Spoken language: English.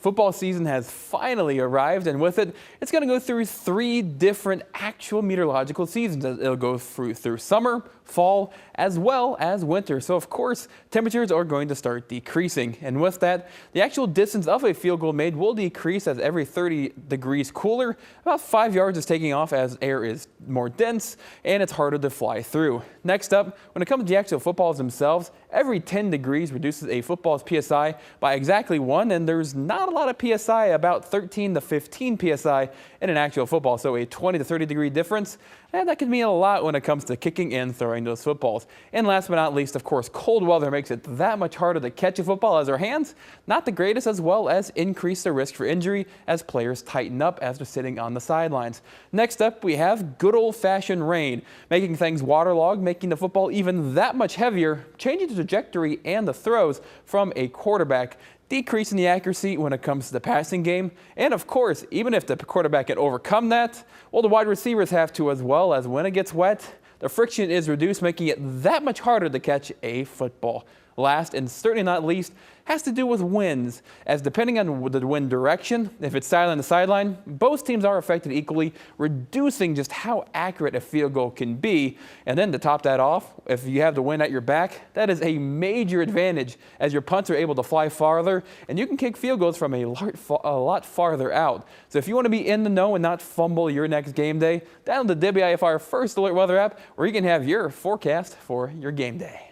Football season has finally arrived, and with it, it's going to go through 3 different actual meteorological seasons. It'll go through summer, fall, as well as winter. So, of course, temperatures are going to start decreasing. And with that, the actual distance of a field goal made will decrease as every 30 degrees cooler. About 5 yards is taking off as air is more dense and it's harder to fly through. Next up, when it comes to the actual footballs themselves, every 10 degrees reduces a football's PSI by exactly 1, and there's not a lot of PSI, about 13 to 15 PSI in an actual football. So a 20 to 30 degree difference, and that can mean a lot when it comes to kicking and throwing those footballs. And last but not least, of course, cold weather makes it that much harder to catch a football as our hands not the greatest, as well as increase the risk for injury as players tighten up as they're sitting on the sidelines. Next up, we have good old-fashioned rain, making things waterlogged, making the football even that much heavier, changing the trajectory and the throws from a quarterback, decreasing the accuracy when it comes to the passing game. And of course, even if the quarterback can overcome that, well, the wide receivers have to as well, as when it gets wet, the friction is reduced, making it that much harder to catch a football. Last and certainly not least has to do with winds, as depending on the wind direction, if it's sideline to sideline, both teams are affected equally, reducing just how accurate a field goal can be. And then to top that off, if you have the wind at your back, that is a major advantage, as your punts are able to fly farther and you can kick field goals from a lot farther out. So if you want to be in the know and not fumble your next game day, download the WIFR First Alert Weather app, where you can have your forecast for your game day.